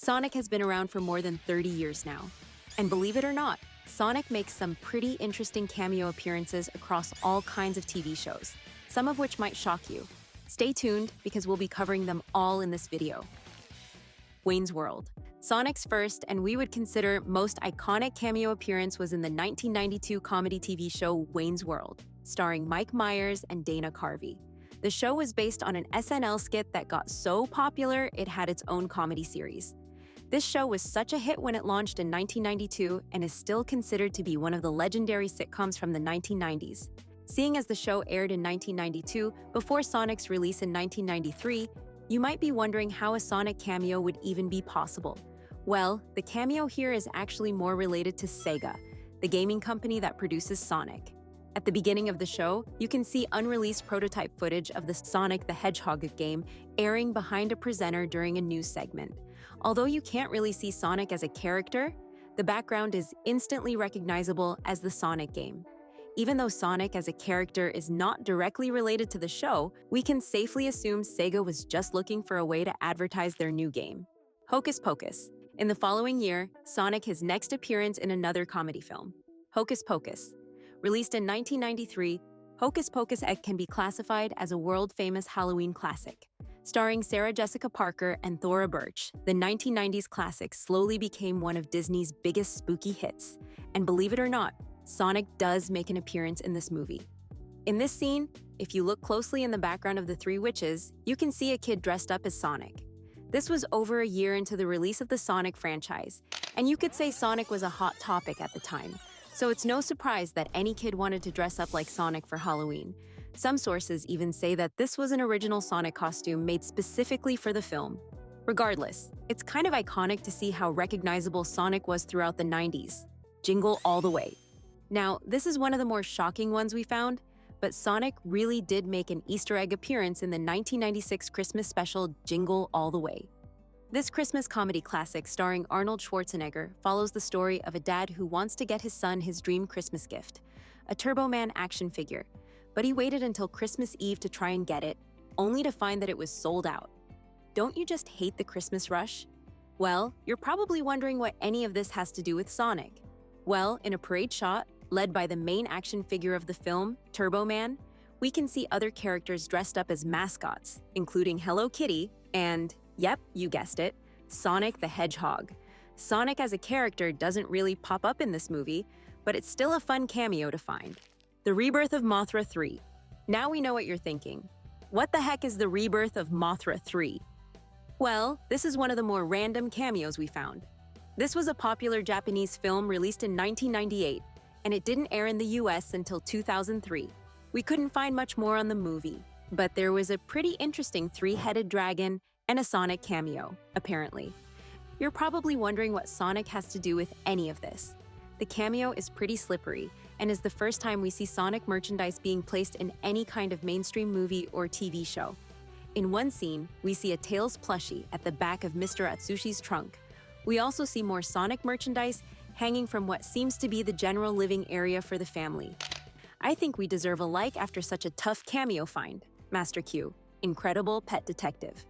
Sonic has been around for more than 30 years now. And believe it or not, Sonic makes some pretty interesting cameo appearances across all kinds of TV shows, some of which might shock you. Stay tuned because we'll be covering them all in this video. Wayne's World. Sonic's first, and we would consider most iconic cameo appearance was in the 1992 comedy TV show Wayne's World, starring Mike Myers and Dana Carvey. The show was based on an SNL skit that got so popular it had its own comedy series. This show was such a hit when it launched in 1992 and is still considered to be one of the legendary sitcoms from the 1990s. Seeing as the show aired in 1992 before Sonic's release in 1993, you might be wondering how a Sonic cameo would even be possible. Well, the cameo here is actually more related to Sega, the gaming company that produces Sonic. At the beginning of the show, you can see unreleased prototype footage of the Sonic the Hedgehog game airing behind a presenter during a news segment. Although you can't really see Sonic as a character, the background is instantly recognizable as the Sonic game. Even though Sonic as a character is not directly related to the show, we can safely assume Sega was just looking for a way to advertise their new game. Hocus Pocus. In the following year, Sonic his next appearance in another comedy film, Hocus Pocus. Released in 1993, Hocus Pocus can be classified as a world-famous Halloween classic. Starring Sarah Jessica Parker and Thora Birch, the 1990s classic slowly became one of Disney's biggest spooky hits. And believe it or not, Sonic does make an appearance in this movie. In this scene, if you look closely in the background of the Three Witches, you can see a kid dressed up as Sonic. This was over a year into the release of the Sonic franchise, and you could say Sonic was a hot topic at the time. So it's no surprise that any kid wanted to dress up like Sonic for Halloween. Some sources even say that this was an original Sonic costume made specifically for the film. Regardless, it's kind of iconic to see how recognizable Sonic was throughout the 90s. Jingle All The Way. Now, this is one of the more shocking ones we found, but Sonic really did make an Easter egg appearance in the 1996 Christmas special Jingle All The Way. This Christmas comedy classic starring Arnold Schwarzenegger follows the story of a dad who wants to get his son his dream Christmas gift, a Turbo Man action figure, but he waited until Christmas Eve to try and get it, only to find that it was sold out. Don't you just hate the Christmas rush? Well, you're probably wondering what any of this has to do with Sonic. Well, in a parade shot, led by the main action figure of the film, Turbo Man, we can see other characters dressed up as mascots, including Hello Kitty and, yep, you guessed it, Sonic the Hedgehog. Sonic as a character doesn't really pop up in this movie, but it's still a fun cameo to find. The Rebirth of Mothra 3. Now we know what you're thinking. What the heck is the Rebirth of Mothra 3? Well, this is one of the more random cameos we found. This was a popular Japanese film released in 1998, and it didn't air in the US until 2003. We couldn't find much more on the movie, but there was a pretty interesting three-headed dragon and a Sonic cameo, apparently. You're probably wondering what Sonic has to do with any of this. The cameo is pretty slippery, and is the first time we see Sonic merchandise being placed in any kind of mainstream movie or TV show. In one scene, we see a Tails plushie at the back of Mr. Atsushi's trunk. We also see more Sonic merchandise hanging from what seems to be the general living area for the family. I think we deserve a like after such a tough cameo find. Master Q, Incredible Pet Detective.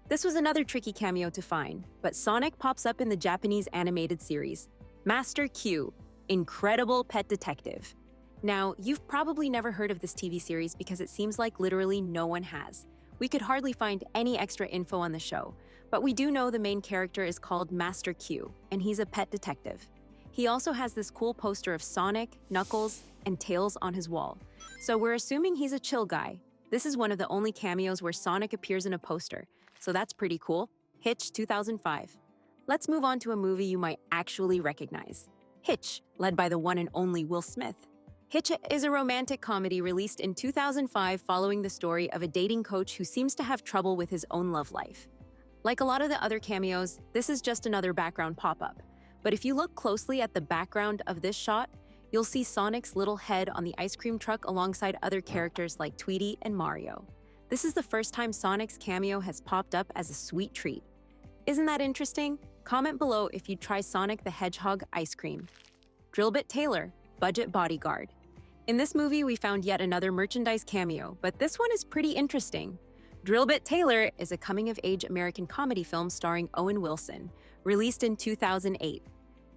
This was another tricky cameo to find, but Sonic pops up in the Japanese animated series. Master Q, Incredible Pet Detective. Now, you've probably never heard of this TV series because it seems like literally no one has. We could hardly find any extra info on the show, but we do know the main character is called Master Q, and he's a pet detective. He also has this cool poster of Sonic, Knuckles, and Tails on his wall, so we're assuming he's a chill guy. This is one of the only cameos where Sonic appears in a poster, so that's pretty cool. Hitch 2005. Let's move on to a movie you might actually recognize. Hitch, led by the one and only Will Smith. Hitch is a romantic comedy released in 2005 following the story of a dating coach who seems to have trouble with his own love life. Like a lot of the other cameos, this is just another background pop-up. But if you look closely at the background of this shot, you'll see Sonic's little head on the ice cream truck alongside other characters like Tweety and Mario. This is the first time Sonic's cameo has popped up as a sweet treat. Isn't that interesting? Comment below if you'd try Sonic the Hedgehog ice cream. Drillbit Taylor, Budget Bodyguard. In this movie, we found yet another merchandise cameo, but this one is pretty interesting. Drillbit Taylor is a coming-of-age American comedy film starring Owen Wilson. released in 2008.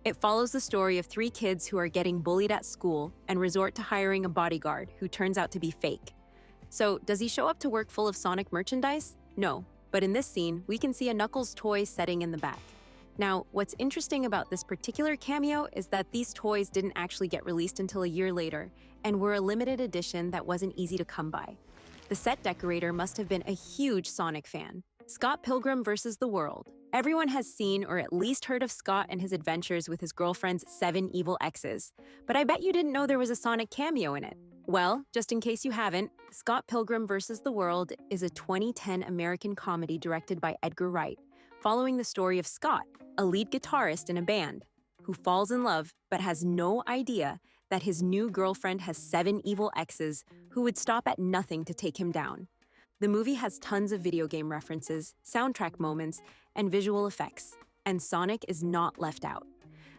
It follows the story of three kids who are getting bullied at school and resort to hiring a bodyguard who turns out to be fake. So, does he show up to work full of Sonic merchandise? No, but in this scene, we can see a Knuckles toy setting in the back. Now, what's interesting about this particular cameo is that these toys didn't actually get released until a year later and were a limited edition that wasn't easy to come by. The set decorator must have been a huge Sonic fan. Scott Pilgrim vs. the World. Everyone has seen or at least heard of Scott and his adventures with his girlfriend's 7 evil exes, but I bet you didn't know there was a Sonic cameo in it. Well, just in case you haven't, Scott Pilgrim vs. the World is a 2010 American comedy directed by Edgar Wright, following the story of Scott, a lead guitarist in a band, who falls in love but has no idea that his new girlfriend has 7 evil exes who would stop at nothing to take him down. The movie has tons of video game references, soundtrack moments, and visual effects, and Sonic is not left out.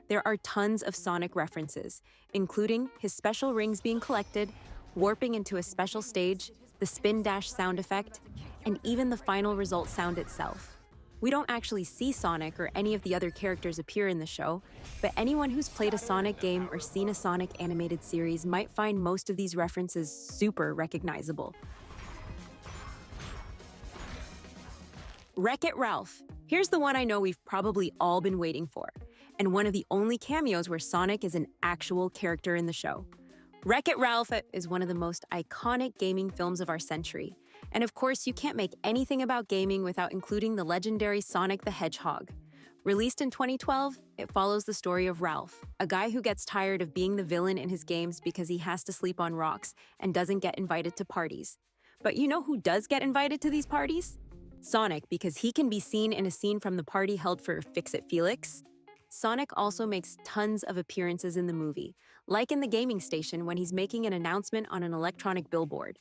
There are tons of Sonic references, including his special rings being collected, warping into a special stage, the spin dash sound effect, and even the final result sound itself. We don't actually see Sonic or any of the other characters appear in the show, but anyone who's played a Sonic game or seen a Sonic animated series might find most of these references super recognizable. WreckIt Ralph. Here's the one I know we've probably all been waiting for, and one of the only cameos where Sonic is an actual character in the show. WreckIt Ralph is one of the most iconic gaming films of our century, and of course you can't make anything about gaming without including the legendary Sonic the Hedgehog. Released in 2012, it follows the story of Ralph, a guy who gets tired of being the villain in his games because he has to sleep on rocks and doesn't get invited to parties. But you know who does get invited to these parties? Sonic, because he can be seen in a scene from the party held for Fix-It Felix. Sonic also makes tons of appearances in the movie, like in the gaming station when he's making an announcement on an electronic billboard.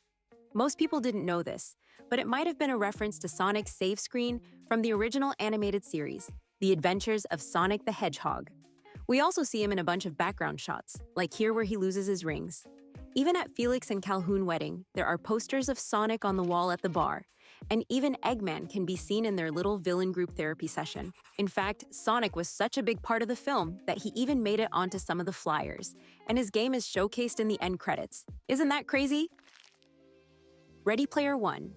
Most people didn't know this, but it might have been a reference to Sonic's save screen from the original animated series, The Adventures of Sonic the Hedgehog. We also see him in a bunch of background shots, like here where he loses his rings. Even at Felix and Calhoun wedding, there are posters of Sonic on the wall at the bar, and even Eggman can be seen in their little villain group therapy session. In fact, Sonic was such a big part of the film that he even made it onto some of the flyers, and his game is showcased in the end credits. Isn't that crazy? Ready Player One.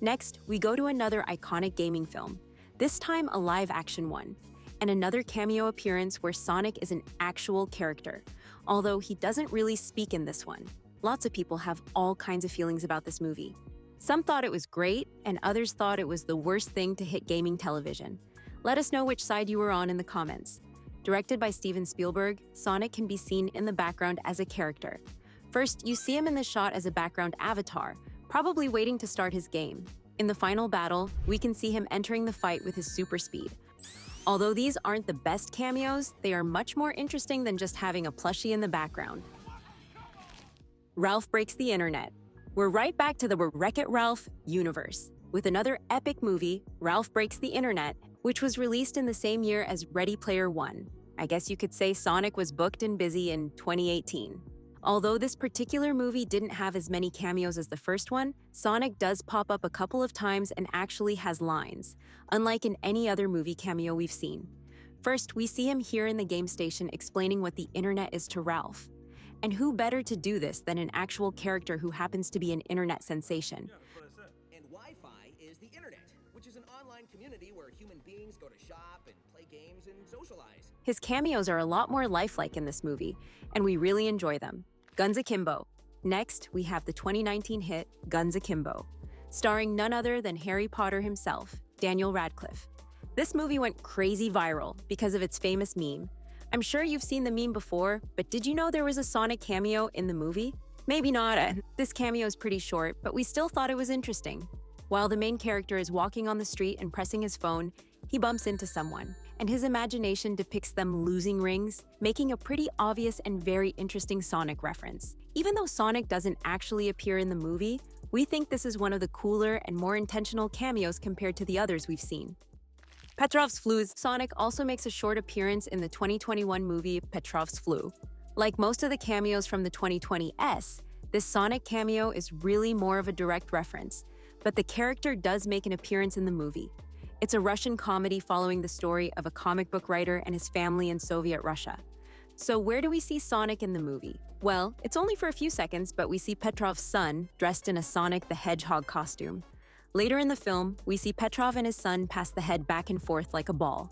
Next, we go to another iconic gaming film, this time a live-action one, and another cameo appearance where Sonic is an actual character, although he doesn't really speak in this one. Lots of people have all kinds of feelings about this movie. Some thought it was great, and others thought it was the worst thing to hit gaming television. Let us know which side you were on in the comments. Directed by Steven Spielberg, Sonic can be seen in the background as a character. First, you see him in the shot as a background avatar, probably waiting to start his game. In the final battle, we can see him entering the fight with his super speed. Although these aren't the best cameos, they are much more interesting than just having a plushie in the background. Ralph breaks the internet. We're right back to the WreckIt Ralph universe, with another epic movie, Ralph Breaks the Internet, which was released in the same year as Ready Player One. I guess you could say Sonic was booked and busy in 2018. Although this particular movie didn't have as many cameos as the first one, Sonic does pop up a couple of times and actually has lines, unlike in any other movie cameo we've seen. First, we see him here in the game station explaining what the internet is to Ralph. And who better to do this than an actual character who happens to be an internet sensation? And Wi-Fi is the internet, which is an online community where human beings go to shop and play games and socialize. His cameos are a lot more lifelike in this movie, and we really enjoy them. Gunsak Kimbo. Next, we have the 2019 hit Gunsak Kimbo, starring none other than Harry Potter himself, Daniel Radcliffe. This movie went crazy viral because of its famous meme. I'm sure you've seen the meme before, but did you know there was a Sonic cameo in the movie? Maybe not. This cameo is pretty short, but we still thought it was interesting. While the main character is walking on the street and pressing his phone, he bumps into someone, and his imagination depicts them losing rings, making a pretty obvious and very interesting Sonic reference. Even though Sonic doesn't actually appear in the movie, we think this is one of the cooler and more intentional cameos compared to the others we've seen. Petrov's Flu. Sonic also makes a short appearance in the 2021 movie Petrov's Flu. Like most of the cameos from the 2020 S, this Sonic cameo is really more of a direct reference, but the character does make an appearance in the movie. It's a Russian comedy following the story of a comic book writer and his family in Soviet Russia. So where do we see Sonic in the movie? Well, it's only for a few seconds, but we see Petrov's son dressed in a Sonic the Hedgehog costume. Later in the film, we see Petrov and his son pass the head back and forth like a ball.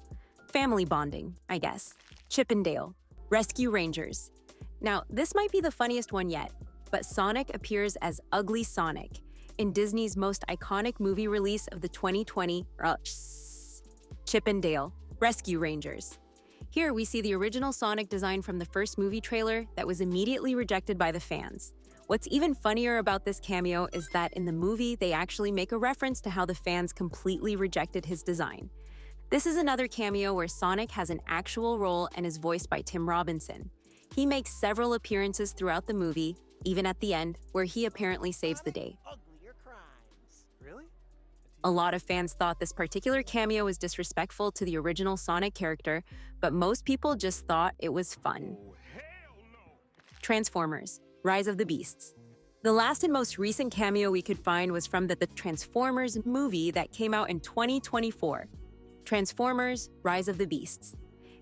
Family bonding, I guess. Chip and Dale. Rescue Rangers. Now, this might be the funniest one yet, but Sonic appears as Ugly Sonic in Disney's most iconic movie release of the 2020 Chip and Dale. Rescue Rangers. Here we see the original Sonic design from the first movie trailer that was immediately rejected by the fans. What's even funnier about this cameo is that in the movie, they actually make a reference to how the fans completely rejected his design. This is another cameo where Sonic has an actual role and is voiced by Tim Robinson. He makes several appearances throughout the movie, even at the end, where he apparently saves the day. Uglier crimes. Really? A lot of fans thought this particular cameo was disrespectful to the original Sonic character, but most people just thought it was fun. Oh, hell no. Transformers: Rise of the Beasts. The last and most recent cameo we could find was from the Transformers movie that came out in 2024. Transformers: Rise of the Beasts.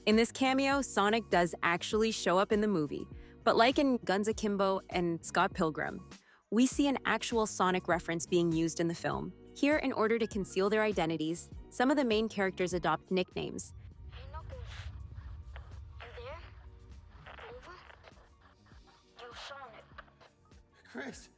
In this cameo, Sonic does actually show up in the movie, but like in Gunsak Kimbo and Scott Pilgrim, we see an actual Sonic reference being used in the film. Here, in order to conceal their identities, some of the main characters adopt nicknames. Hey, Knuckles. You there? Over? Yo, Sonic. Chris.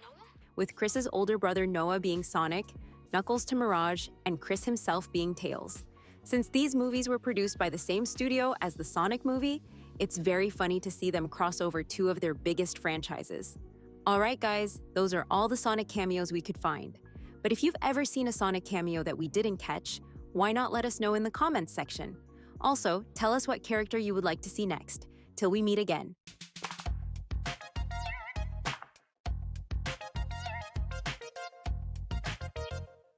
Noah? With Chris's older brother Noah being Sonic, Knuckles to Mirage, and Chris himself being Tails. Since these movies were produced by the same studio as the Sonic movie, it's very funny to see them cross over two of their biggest franchises. Alright guys, those are all the Sonic cameos we could find. But if you've ever seen a Sonic cameo that we didn't catch, why not let us know in the comments section? Also, tell us what character you would like to see next. Till we meet again.